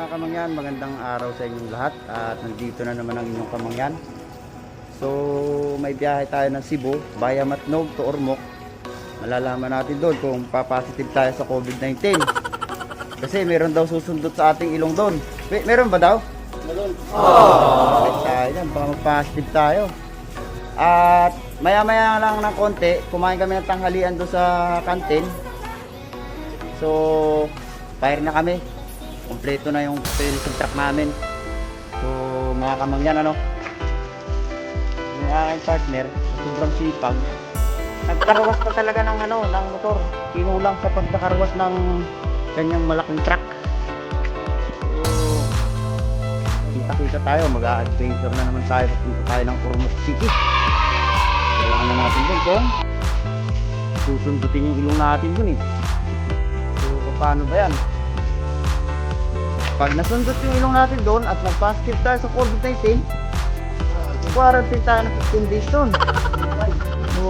mga kamangyan, magandang araw sa inyong lahat at nandito na naman ang inyong kamangyan. So may biyahe tayo ng Cebu, via Matnog to Ormoc. Malalaman natin doon kung papositive tayo sa COVID-19 kasi meron daw susundot sa ating ilong doon. Meron ba daw? Meron. Sayang, baka mag-positive tayo. At maya-maya lang ng konti, kumain kami ng tanghalian doon sa kantin. So fire na kami. Kompleto na yung finished truck namin. So mga kamangyan, yung aking partner, sobrang sipag. Nagkarwas pa talaga ng ng motor. Kinulang sa pagkakarwas ng kanyang malaking truck. So kita-kita tayo, mag-a-adventure na naman tayo. Punta tayo ng Ormoc City. Kailangan na natin dun kung susundutin yung ilong natin dun eh. So paano ba yan? Pag nasundot yung ilong natin doon at nag-positive tayo sa COVID-19, quarantine tayo ng 15 days doon. So,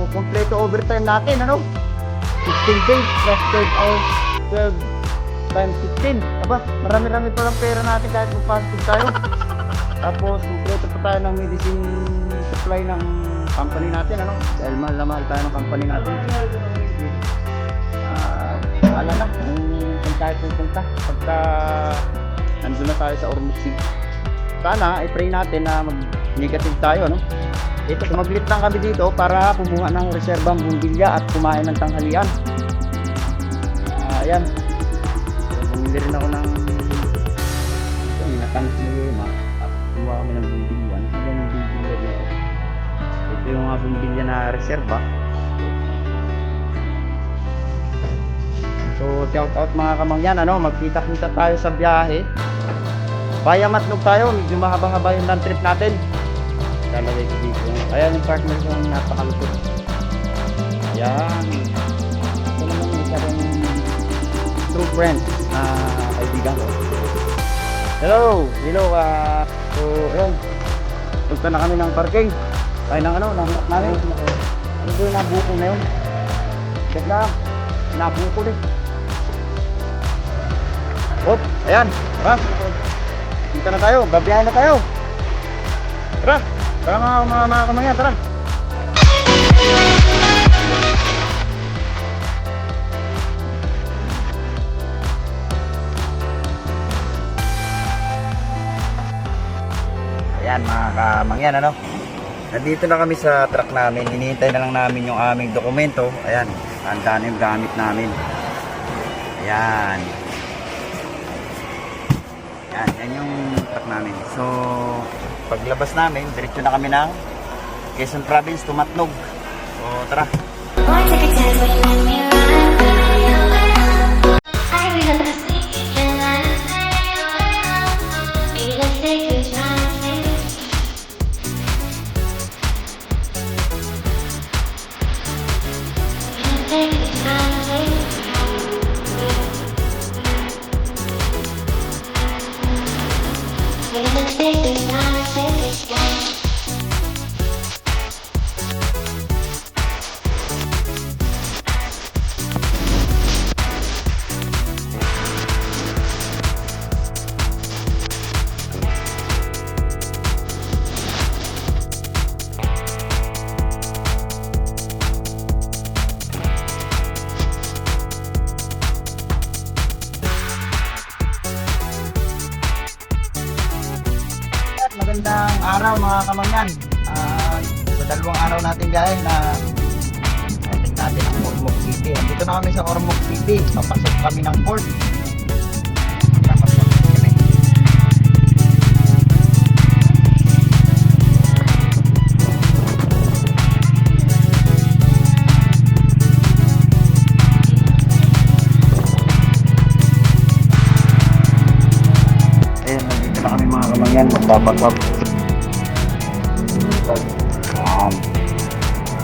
kompleto overtime natin, 15 days, plus 12 hours, 12 times 15. Aba, marami-rami palang pera natin kahit mag-positive tayo. Tapos, kompleto pa tayo ng medicine supply ng company natin, dahil mahal na mahal tayo ng company natin. Alam na, kung tayo pupunta pagka nandun na tayo sa Ormoc City. Sana i-pray natin na mag-negative tayo, Ito, kumaglit lang kami dito para kumuha ng reserbang bumbilya at kumain ng tanghalian. Ayan, bumili rin ako ng natangsilima at kumuha kami ng bumbilya. Ito yung mga bumbilya na reserva. So shout out mga kamangyan, magkita-kita tayo sa biyahe. Via Matnog tayo, medyo mahaba-haba yung land trip natin. Lalagay ko dito. Ayan yung partner ko, napakalupit. Ayan. Ito naman isa rin true friend na kaibigan ko. Hello! So ayan, punta na kami ng parking. Ay ng ng truck namin. Ano ko yung nabuko na yun? Check lang, nabuko din. Hop, ayan, tara. Punta na tayo, babiyahin na tayo. Tara, mga kamangyan, tara. Ayan mga kamangyan, nandito na kami sa truck namin. Hinihintay na lang namin yung aming dokumento. Ayan, handa na yung gamit namin. Ayan. Yan yung truck namin. So, paglabas namin, diretso na kami ng Quezon Province to Matnog. So, tara. Magandang araw mga kamangyan. Sa dalawang araw natin biyahe na ating natin ang Ormoc City. Dito na kami sa Ormoc City. Papasok kami ng port. Papasok kami. Ayan, nandito na kami mga kamangyan. Magpapasok.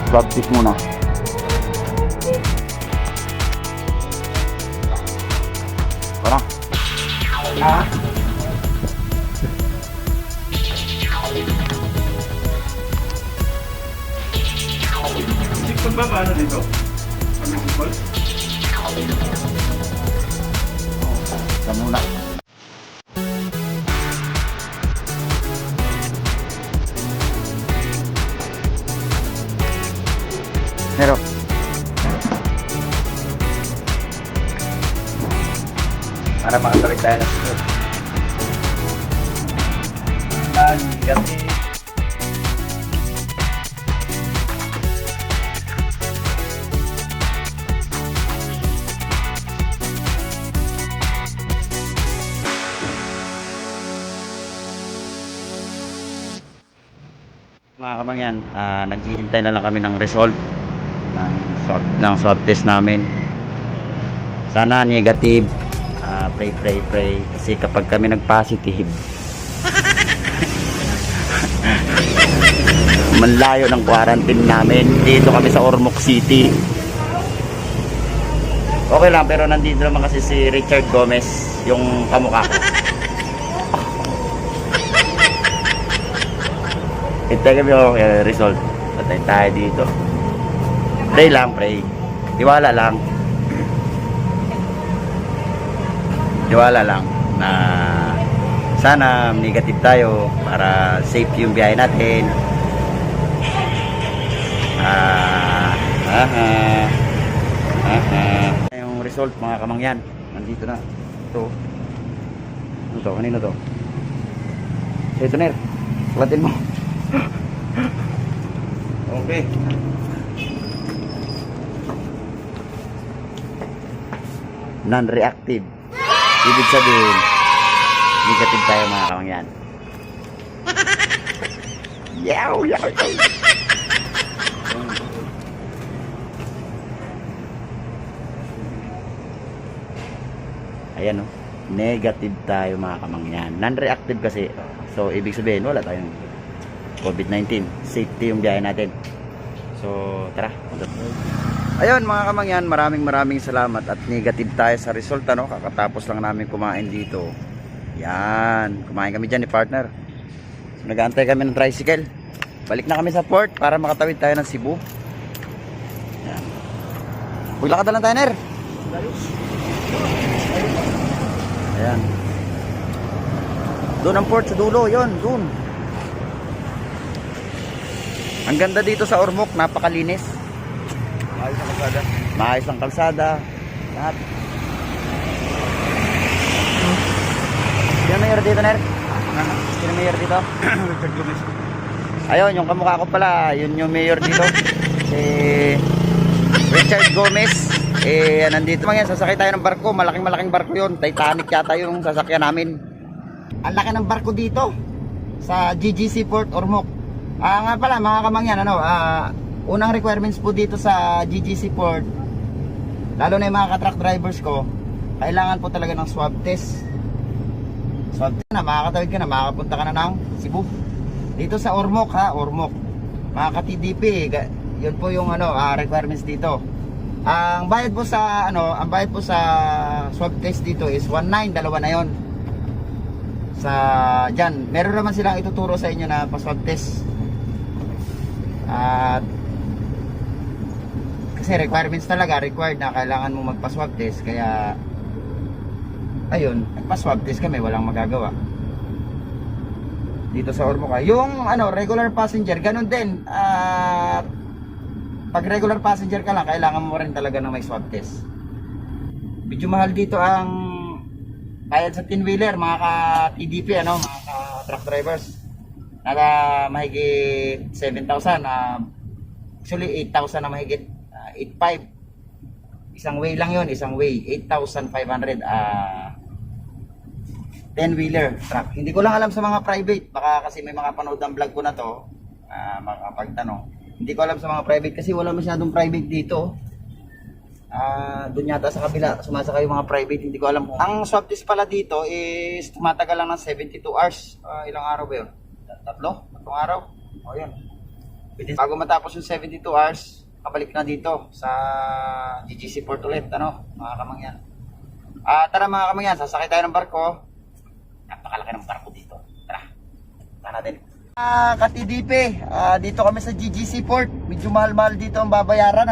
Swab test muna. Tara. Sikot ba paano dito? Ano sikot? Ito muna. Sabit tayo na sito. Kasi mga kamangyan, naghihintay na lang kami ng result ng swab test namin. Sana negative. Pray kasi kapag kami nag-positive manlayo ng quarantine namin. Dito kami sa Ormoc City. Okay lang, pero nandito naman kasi si Richard Gomez, yung kamukha ko. Hintay kami result. Patay tayo dito. Pray lang, pray. Tiwala lang. Tiwala lang na sana negative tayo para safe yung biyahe natin. Yung result mga kamangyan. Nandito na. Ito. Ano to? Kanino to? Ito na. Klatin mo. Okay. Non-reactive. Ibig sabihin, negative tayo mga kamangyan. Yaw. Ayan o. Negative tayo mga kamangyan. Non-reactive kasi. So, ibig sabihin, wala tayong COVID-19. Safety yung biyahe natin. So, tara. Ayun mga kamangyan, maraming salamat at negative tayo sa result, ano. Kakatapos lang namin kumain dito. Yan, kumain kami dyan ni partner. So, nag-aantay kami ng tricycle. Balik na kami sa port para makatawid tayo ng Cebu. Yan. Paglakad na lang tayo, Ner. Ayan. Doon ang port sa dulo, yun, doon. Ang ganda dito sa Ormoc, napakalinis. Maayos ang kalsada. Maayos ang kalsada. Lahat. Sino mayor dito, Ner? Sino mayor dito? Richard Gomez. Ayun, yung kamukha ko pala. Yun yung mayor dito. Si Richard Gomez. Nandito mga yan. Sasakay tayo ng barko. Malaking barko yun. Titanic yata yung sasakyan namin. Ang laki ng barko dito. Sa GGC Port Ormoc. Nga pala mga kamangyan, unang requirements po dito sa GGC Port, lalo na yung mga ka-truck drivers ko, kailangan po talaga ng swab test. Swab test na, makakatawid ka na, makakapunta ka na ng Cebu. Dito sa Ormoc Ormoc. Mga ka-TDP, yun po yung requirements dito. Ang bayad po sa swab test dito is 19, dalawa na yon. Sa diyan, meron naman silang ituturo sa inyo na pa-swab test. At kasi requirements talaga, required na kailangan mo magpa-swab test, kaya ayun, nagpa-swab test kami, walang magagawa. Dito sa Ormoc. Yung regular passenger, ganun din. Pag regular passenger ka lang, kailangan mo rin talaga ng may swab test. Medyo mahal dito ang bayad sa 10-wheeler, mga ka-TDP, mga ka-truck drivers. Mahigit 7,000, actually 8,000 na mahigit, 8,500. Isang way lang yon, isang way, 8,500. 10-wheeler truck. Hindi ko lang alam sa mga private, baka kasi may mga panood ng vlog ko na to, makapagtanong. Hindi ko alam sa mga private kasi wala masyadong private dito. Doon yata sa kabila sumasakay yung mga private, hindi ko alam. Ang swab test pala dito is tumatagal lang ng 72 hours. Ilang araw ba yun? Tatlong araw. O yun. Bago matapos yung 72 hours, kabalik na dito sa GGC Port ulit, mga kamangyan. Tara mga kamangyan, sasakay tayo ng barko. Napakalaki ng barko dito. Tara natin. Ka-TDP, dito kami sa GGC Port. Medyo mahal-mahal dito ang babayaran,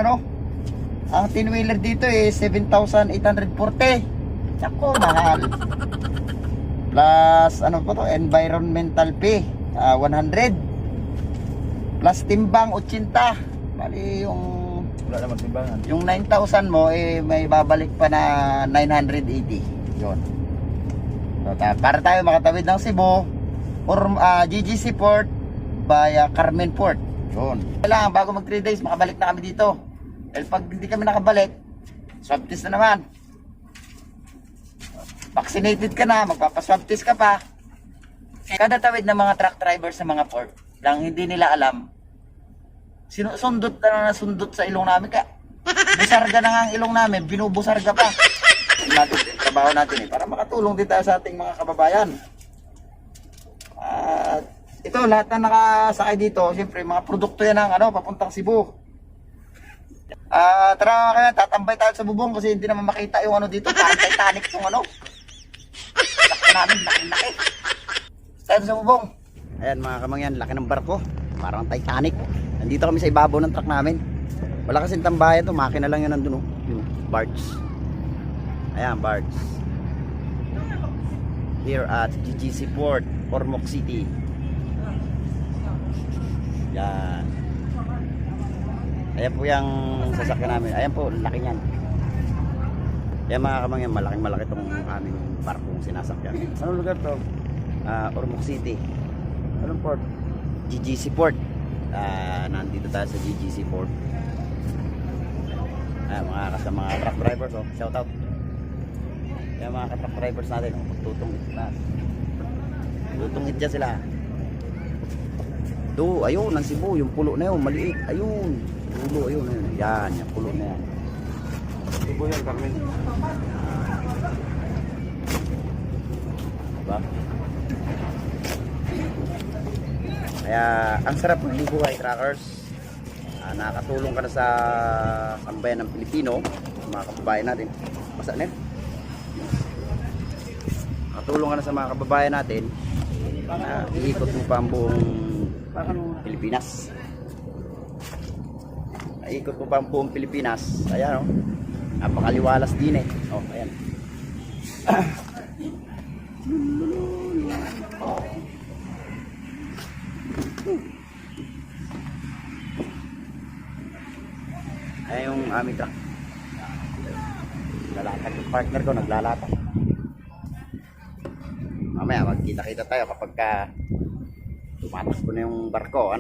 Ang 10-wheeler dito is 7,840. Tsako, mahal. Plus, environmental fee, 100. Plus timbang, 80. Bali, wala naman timbangan. Yung 9,000 mo, may babalik pa na 980. Yun. So, para tayo makatawid ng Cebu or GGC Port via Carmen Port. Yun. Kailangan bago mag 3 days makabalik na kami dito. Dahil pag hindi kami nakabalik, swab test na naman. Vaccinated ka na, magpapaswab test ka pa. Kada tawid ng mga truck drivers sa mga port, lang hindi nila alam, sinusundot na nasundot sa ilong namin. Kaya busarga na nga ang ilong namin, binubusarga pa. Natin, trabaho natin para makatulong din tayo sa ating mga kababayan. At ito, lahat na nakasakay dito, siyempre mga produkto yan ng papuntang Cebu. Tara kaya, tatambay tayo sa bubong kasi hindi naman makita yung dito, parang Titanic yung laki namin, laki-laki. Tayo sa bubong. Ayan mga kamangyan, laki ng barko, parang Titanic. Nandito kami sa ibabaw ng truck namin. Wala kasing tambayan to, makina lang yun nandun, yung barge. Ayan, barge. Here at GGC Port, Ormoc City. Yan. Ayan po yung sasakyan namin. Ayan po, laki niyan. Ayan mga kamangyan, malaking-malaki itong aming barkong sinasakyan. Anong lugar to? Ormoc City. Anong port? GGC Port. Nandito tayo sa GGC Port. Mga kasama mga truck drivers, shout out. Ayan mga truck drivers natin, tutungit na. Tutungit dyan sila. Do, ayun, ang Cebu, yung pulo na yun, maliit, ayun. Pulo, ayun, ayun. Yan, yung pulo na yan. Cebu yan, Carmen. Diba? Kaya, ang sarap ng buhay, trackers. Nakakatulong ka na sa kambayan ng Pilipino, mga kababayan natin. Basta na yun. Nakatulong ka na sa mga kababayan natin na iikot mo pa ang buong Pilipinas. Ikot mo pa ang buong Pilipinas. Ayan, napakaliwalas din eh. Ayan. Ayan yung aming truck. Naglalatag yung partner ko, naglalatag. Mamaya magkita-kita tayo kapag tumatakbo na yung barko,